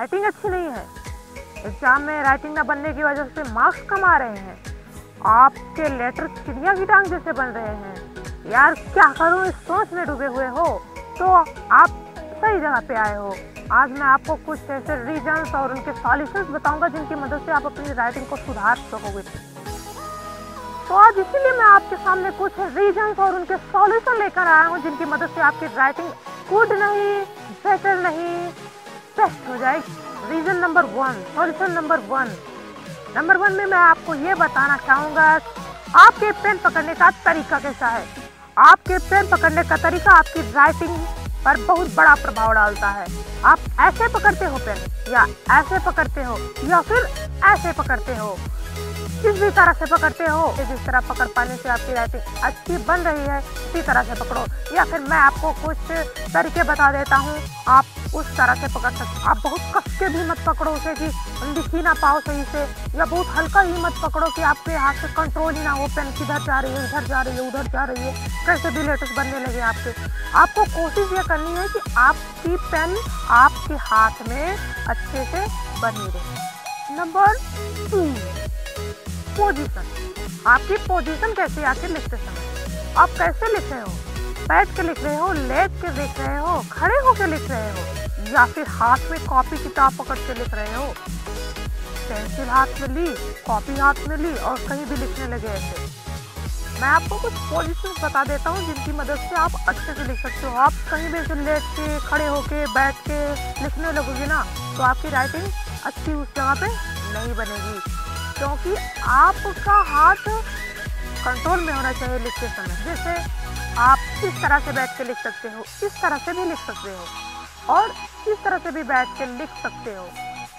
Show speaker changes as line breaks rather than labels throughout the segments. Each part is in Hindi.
राइटिंग अच्छी नहीं है, एग्जाम में राइटिंग ना बनने की वजह से मार्क्स कम आ रहे हैं, आपके लेटर चिड़िया की टांग जैसे बन रहे हैं, यार क्या करूं इस सोच में डूबे हुए हो, तो आप सही जगह पे आए हो। आज मैं आपको कुछ ऐसे रीजंस और उनके सॉल्यूशंस बताऊंगा जिनकी मदद से आप अपनी राइटिंग को सुधार सकोगे। तो आज इसीलिए मैं आपके सामने कुछ रीजंस और उनके सॉल्यूशन लेकर आया हूँ जिनकी मदद से आपकी राइटिंग गुड नहीं, बेटर नहीं, बेस्ट हो जाएगी। रीजन नंबर 1, सॉल्यूशन नंबर 1 में मैं आपको ये बताना चाहूँगा आपके पेन पकड़ने का तरीका कैसा है। आपके पेन पकड़ने का तरीका आपकी राइटिंग पर बहुत बड़ा प्रभाव डालता है। आप ऐसे पकड़ते हो पेन, या ऐसे पकड़ते हो, या फिर ऐसे पकड़ते हो, जिस भी तरह से पकड़ते हो, जिस तरह पकड़ पाने से आपकी राइटिंग अच्छी बन रही है उसी तरह से पकड़ो। या फिर मैं आपको कुछ तरीके बता देता हूँ, आप उस तरह से पकड़ सकते। आप बहुत कस के भी मत पकड़ो उसे कि लिख ही ना पाओ सही से, या बहुत हल्का ही मत पकड़ो कि आपके हाथ से कंट्रोल ही ना हो, पेन किधर जा रही है, इधर जा रही है, उधर जा रही है, कैसे भी लेटर्स बनने लगे आपके। आपको कोशिश ये करनी है कि आपकी पेन आपके हाथ में अच्छे से बनी रहे। Number 2, position. आपकी पोजीशन कैसी आके लिखते समय, आप कैसे लिख रहे हो, बैठ के लिख रहे हो, लेट के लिख रहे हो, खड़े होकर लिख रहे हो, या फिर हाथ में कॉपी किताब पकड़ के लिख रहे हो, पेंसिल हाथ में ली, कॉपी हाथ में ली और कहीं भी लिखने लगे ऐसे। मैं आपको कुछ पोजीशन बता देता हूँ जिनकी मदद से आप अच्छे से लिख सकते हो। आप कहीं भी ऐसे लेट के, खड़े होके, बैठ के लिखने लगोगे ना तो आपकी राइटिंग अच्छी उस जगह पे नहीं बनेगी, क्योंकि आपका हाथ कंट्रोल में होना चाहिए लिखते समय। जैसे आप इस तरह से बैठ के लिख सकते हो, इस तरह से भी लिख सकते हो और इस तरह से भी बैठ के लिख सकते हो,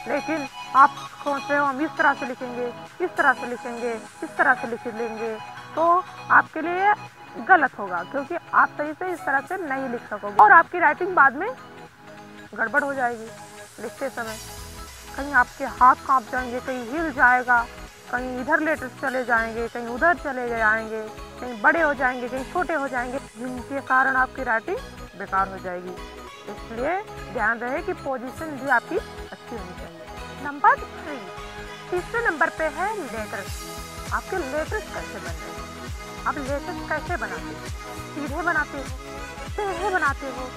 लेकिन आप सोच रहे हो हम इस तरह से लिखेंगे, इस तरह से लिखेंगे, इस तरह से लिख लेंगे, तो आपके लिए गलत होगा, क्योंकि आप सही से इस तरह से नहीं लिख सकोगे और आपकी राइटिंग बाद में गड़बड़ हो जाएगी लिखते समय। कहीं आपके हाथ कांप जाएंगे, कहीं हिल जाएगा, कहीं इधर लेटर्स चले जाएंगे, कहीं उधर चले जाएंगे, कहीं बड़े हो जाएंगे, कहीं छोटे हो जाएंगे, जिनके कारण आपकी राइटिंग बेकार हो जाएगी। इसलिए ध्यान रहे कि पोजीशन भी आपकी अच्छी होनी चाहिए। नंबर 3, तीसरे नंबर पे है लेटर्स। आपके लेटर्स कैसे बन रहे हैं, आप लेटर्स कैसे बनाते हो, सीधे बनाते हो, टेढ़े बनाते हो,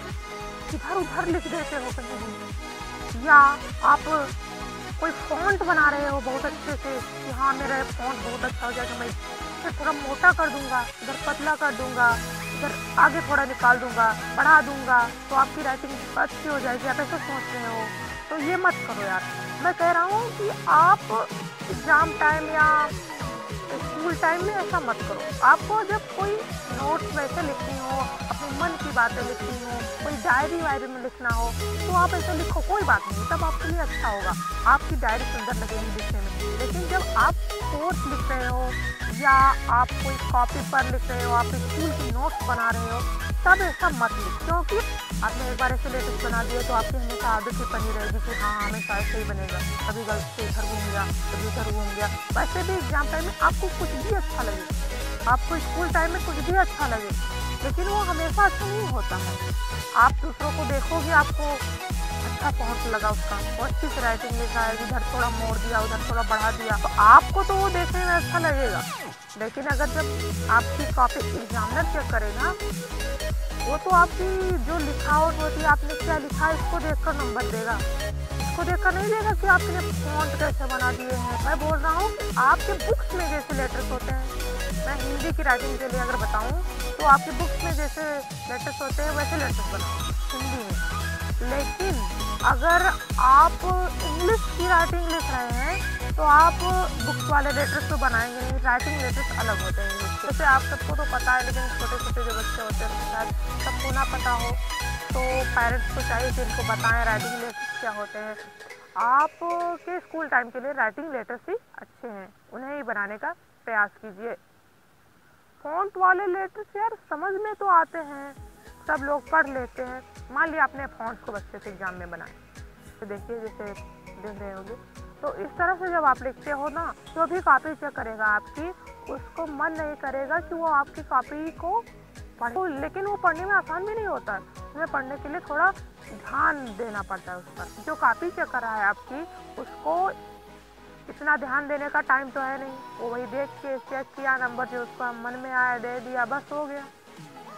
इधर उधर लिख देते हो कहीं भी, या आप कोई फॉन्ट बना रहे हो बहुत अच्छे से कि हाँ मेरा फॉन्ट बहुत अच्छा हो जाएगा, मैं इसे थोड़ा मोटा कर दूंगा, इधर पतला कर दूंगा, इधर आगे थोड़ा निकाल दूंगा, बढ़ा दूंगा, तो आपकी राइटिंग अच्छी हो जाएगी। आप ऐसा सोच रहे हो तो ये मत करो यार। मैं कह रहा हूँ कि आप एग्जाम टाइम या स्कूल टाइम में ऐसा मत करो। आपको जब कोई नोट्स वैसे लिखनी हो, अपने मन की बातें लिखनी हो, कोई डायरी वायरी में लिखना हो, तो आप ऐसे लिखो, कोई बात नहीं, तब आपके लिए अच्छा होगा, आपकी डायरी सुंदर लगेगी लिखने में। लेकिन जब आप कोर्स लिख रहे हो या आप कोई कॉपी पर लिख रहे हो, आप स्कूल की नोट्स बना रहे हो, तब ऐसा मत लिख, क्योंकि आपने एक बार ऐसे लेटर्स बना दिए तो आपकी हमेशा आदत ही बनी रहेगी कि हाँ हमेशा ऐसे ही बनेगा, कभी गलती से इधर घूम गया, कभी उधर घूम गया। वैसे भी एग्जाम टाइम में आपको कुछ भी अच्छा लगे, आपको स्कूल टाइम में कुछ भी अच्छा लगे, लेकिन वो हमेशा अच्छा नहीं होता है। आप दूसरों को देखोगे, आपको अच्छा पहुँच लगा उसका, वो अच्छी से राइटिंग लिखा है, इधर थोड़ा मोड़ दिया, उधर थोड़ा बढ़ा दिया, तो आपको तो वो देखने में अच्छा लगेगा, लेकिन अगर जब आपकी कॉपी एग्जामिनर चेक करेगा, वो तो आपकी जो लिखावट होती है, आपने क्या लिखा है इसको देखकर नंबर देगा, इसको देखकर नहीं देगा कि आपने फॉन्ट कैसे बना दिए हैं। मैं बोल रहा हूँ आपके बुक्स में जैसे लेटर्स होते हैं, मैं हिंदी की राइटिंग के लिए अगर बताऊँ तो आपके बुक्स में जैसे लेटर्स होते हैं वैसे लेटर्स बनाओ हिंदी में। लेकिन अगर आप इंग्लिश की राइटिंग लिख रहे हैं तो आप बुक्स वाले लेटर्स तो बनाएंगे नहीं, राइटिंग लेटर्स अलग होते हैं इंग्लिश के। जैसे आप सबको तो पता है, लेकिन छोटे छोटे जो बच्चे होते हैं शायद सबको ना पता हो, तो पेरेंट्स को चाहिए कि इनको बताएं राइटिंग लेटर्स क्या होते हैं। आपके स्कूल टाइम के लिए राइटिंग लेटर्स ही अच्छे हैं, उन्हें ही बनाने का प्रयास कीजिए। फॉन्ट वाले लेटर्स यार समझ में तो आते हैं, सब लोग पढ़ लेते हैं। मान लिया आपने फॉन्ट को बच्चे से एग्जाम में बनाए, तो देखिए जैसे देख रहे होंगे, तो इस तरह से जब आप लिखते हो ना, जो भी कॉपी चेक करेगा आपकी, उसको मन नहीं करेगा कि वो आपकी कॉपी को पढ़ो, लेकिन वो पढ़ने में आसान भी नहीं होता है। उसमें पढ़ने के लिए थोड़ा ध्यान देना पड़ता है उस पर। जो कॉपी चेक कर रहा है आपकी, उसको इतना ध्यान देने का टाइम तो है नहीं। वो वही देख के चेक किया, नंबर जो उसका मन में आया दे दिया, बस हो गया।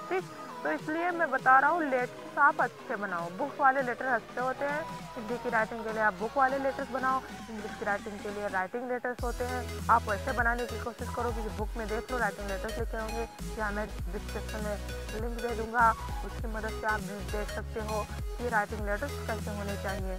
ठीक, तो इसलिए मैं बता रहा हूँ लेटर्स आप अच्छे बनाओ। बुक वाले लेटर अच्छे होते हैं। हिंदी की राइटिंग के लिए आप बुक वाले लेटर्स बनाओ, इंग्लिश की राइटिंग के लिए राइटिंग लेटर्स होते हैं। आप वैसे बनाने की कोशिश करो कि बुक में देख लो राइटिंग लेटर्स लिखे होंगे, या मैं डिस्क्रिप्शन में लिंक दे दूँगा, उसकी मदद से आप देख सकते हो कि राइटिंग लेटर्स कैसे होने चाहिए।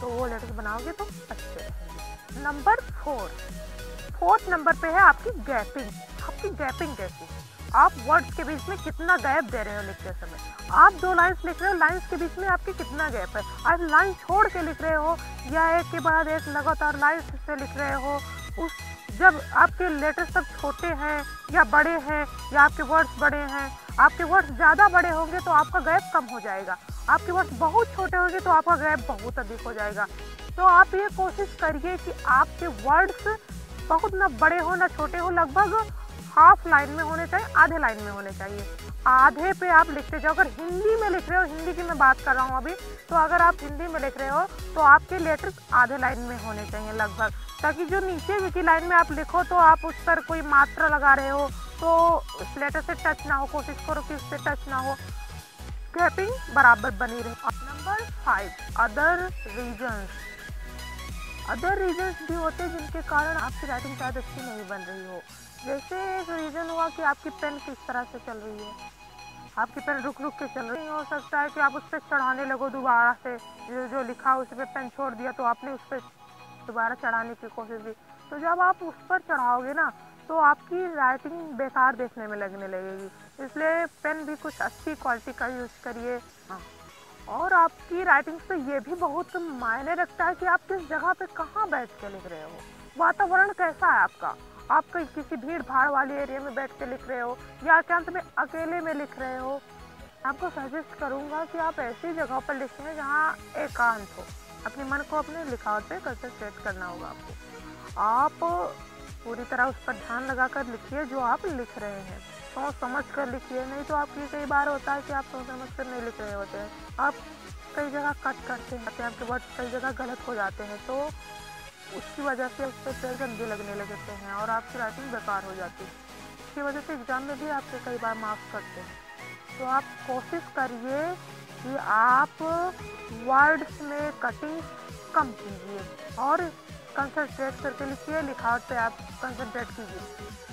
तो वो लेटर्स बनाओगे तो अच्छे रहेंगे। नंबर 4 नंबर पे है आपकी गैपिंग। आपकी गैपिंग कैसी? आप वर्ड्स के बीच में कितना गैप दे रहे हो लिखते समय। आप 2 लाइन्स लिख रहे हो, लाइन्स के बीच में आपके कितना गैप है। आप लाइन छोड़ के लिख रहे हो या एक के बाद एक लगातार लाइन्स से लिख रहे हो। उस जब आपके लेटर्स सब छोटे हैं या बड़े हैं, या आपके वर्ड्स बड़े हैं, आपके वर्ड्स ज़्यादा बड़े होंगे तो आपका गैप कम हो जाएगा। आपके वर्ड्स बहुत छोटे होंगे तो आपका गैप बहुत अधिक हो जाएगा। तो आप ये कोशिश करिए कि आपके वर्ड्स बहुत ना बड़े हो ना छोटे हो, लगभग हाफ लाइन में होने चाहिए, आधे लाइन में होने चाहिए। आधे पे आप लिखते जाओ। अगर हिंदी में लिख रहे हो, हिंदी की मैं बात कर रहा हूँ अभी, तो अगर आप हिंदी में लिख रहे हो तो आपके लेटर्स आधे लाइन में होने चाहिए लगभग, ताकि जो नीचे की लाइन में आप लिखो तो आप उस पर कोई मात्रा लगा रहे हो तो उस लेटर से टच ना हो, कोशिश करो कि उससे टच ना हो, गैपिंग बराबर बनी रहे। नंबर 5 अदर रीजंस भी होते हैं जिनके कारण आपकी राइटिंग शायद अच्छी नहीं बन रही हो। जैसे एक रीज़न हुआ कि आपकी पेन किस तरह से चल रही है। आपकी पेन रुक के चल रही है। हो सकता है कि आप उस पर चढ़ाने लगो दोबारा से, जो लिखा उस पर पेन छोड़ दिया तो आपने उस पर दोबारा चढ़ाने की कोशिश की। तो जब आप उस पर चढ़ाओगे ना तो आपकी राइटिंग बेकार देखने में लगने लगेगी। इसलिए पेन भी कुछ अच्छी क्वालिटी का यूज़ करिए। हाँ, और आपकी राइटिंग पे ये भी बहुत मायने रखता है कि आप किस जगह पे कहाँ बैठ के लिख रहे हो, वातावरण कैसा है आपका। आप कहीं किसी भीड़ भाड़ वाले एरिया में बैठ के लिख रहे हो या एकांत में अकेले में लिख रहे हो। आपको सजेस्ट करूँगा कि आप ऐसी जगह पर लिखें जहाँ एकांत हो। अपने मन को अपने लिखावट पे कंसंट्रेट करना होगा आपको। आप पूरी तरह उस पर ध्यान लगाकर लिखिए जो आप लिख रहे हैं। सोच समझ कर लिखिए, नहीं तो आपकी कई बार होता है कि आप सोच समझ कर नहीं लिख रहे होते हैं। आप कई जगह कट करते हैं, आपके वर्ड कई जगह गलत हो जाते हैं, तो उसकी वजह से उस पर पेज गंदे लगने लगते हैं और आपकी राइटिंग बेकार हो जाती है। इसकी वजह से एग्ज़ाम में भी आपके कई बार मार्क्स कटते हैं। तो आप कोशिश करिए कि आप वर्ड्स में कटिंग कम कीजिए और कंसंट्रेट करके लिखिए। लिखावट पे आप कंसंट्रेट कीजिए।